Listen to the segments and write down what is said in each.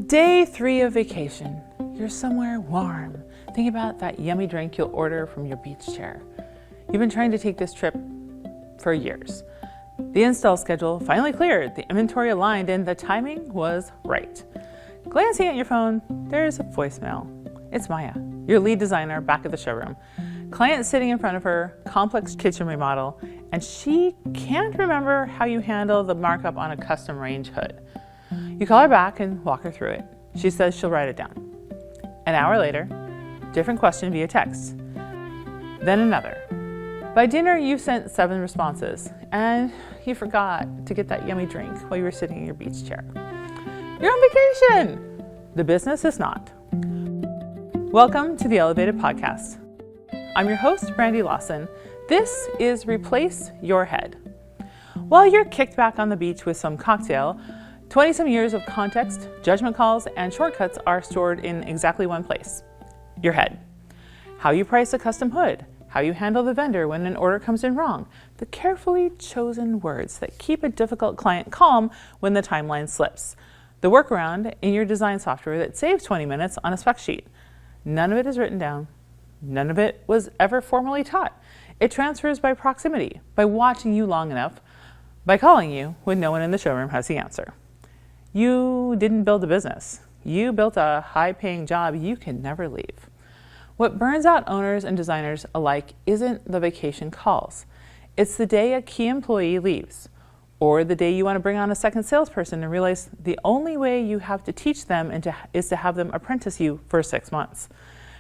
Day 3 of vacation. You're somewhere warm. Think about that yummy drink you'll order from your beach chair. You've been trying to take this trip for years. The install schedule finally cleared, the inventory aligned, and the timing was right. Glancing at your phone, there's a voicemail. It's Maya, your lead designer, back at the showroom. Client sitting in front of her, complex kitchen remodel, and she can't remember how you handle the markup on a custom range hood. You call her back and walk her through it. She says she'll write it down. An hour later, different question via text. Then another. By dinner, you sent 7 responses, and you forgot to get that yummy drink while you were sitting in your beach chair. You're on vacation! The business is not. Welcome to the Elevated Podcast. I'm your host, Brandy Lawson. This is Replace Your Head. While you're kicked back on the beach with some cocktail, 20-some years of context, judgment calls, and shortcuts are stored in exactly one place, your head. How you price a custom hood, how you handle the vendor when an order comes in wrong, the carefully chosen words that keep a difficult client calm when the timeline slips, the workaround in your design software that saves 20 minutes on a spec sheet. None of it is written down. None of it was ever formally taught. It transfers by proximity, by watching you long enough, by calling you when no one in the showroom has the answer. You didn't build a business. You built a high-paying job you can never leave. What burns out owners and designers alike isn't the vacation calls. It's the day a key employee leaves, or the day you want to bring on a second salesperson and realize the only way you have to teach them is to have them apprentice you for 6 months.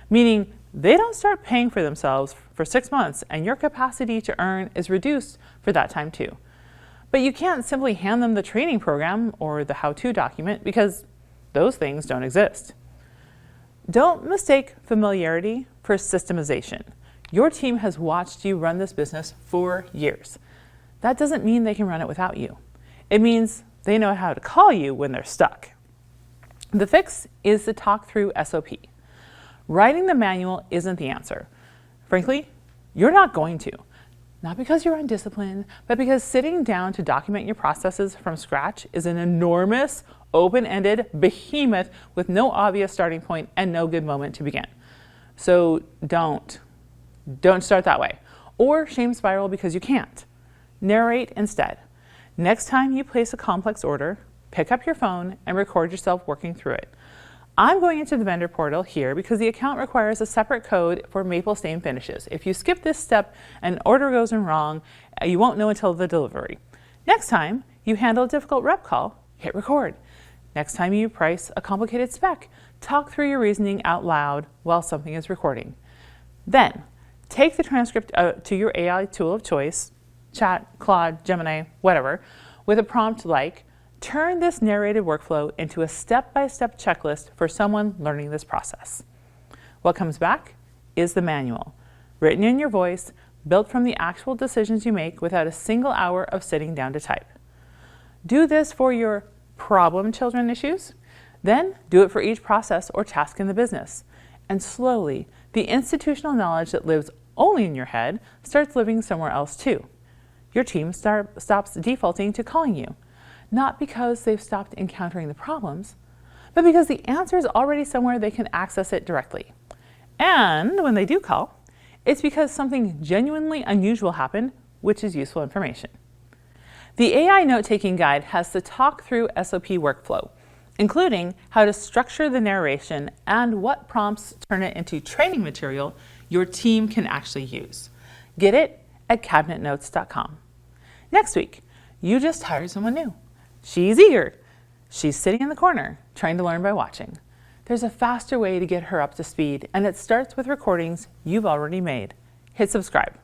Meaning they don't start paying for themselves for 6 months, and your capacity to earn is reduced for that time too. But you can't simply hand them the training program or the how-to document because those things don't exist. Don't mistake familiarity for systemization. Your team has watched you run this business for years. That doesn't mean they can run it without you. It means they know how to call you when they're stuck. The fix is to talk through SOP. Writing the manual isn't the answer. Frankly, you're not going to. Not because you're undisciplined, but because sitting down to document your processes from scratch is an enormous, open-ended behemoth with no obvious starting point and no good moment to begin. So don't start that way. Or shame spiral because you can't. Narrate instead. Next time you place a complex order, pick up your phone and record yourself working through it. I'm going into the vendor portal here because the account requires a separate code for maple stain finishes. If you skip this step and an order goes in wrong, you won't know until the delivery. Next time you handle a difficult rep call, hit record. Next time you price a complicated spec, talk through your reasoning out loud while something is recording. Then take the transcript to your AI tool of choice, Chat, Claude, Gemini, whatever, with a prompt like, turn this narrated workflow into a step-by-step checklist for someone learning this process. What comes back is the manual, written in your voice, built from the actual decisions you make without a single hour of sitting down to type. Do this for your problem children issues, then do it for each process or task in the business. And slowly, the institutional knowledge that lives only in your head starts living somewhere else too. Your team stops defaulting to calling you. Not because they've stopped encountering the problems, but because the answer is already somewhere they can access it directly. And when they do call, it's because something genuinely unusual happened, which is useful information. The AI note-taking guide has the talk through SOP workflow, including how to structure the narration and what prompts turn it into training material your team can actually use. Get it at cabinetnotes.com. Next week, you just hired someone new. She's eager. She's sitting in the corner, trying to learn by watching. There's a faster way to get her up to speed, and it starts with recordings you've already made. Hit subscribe.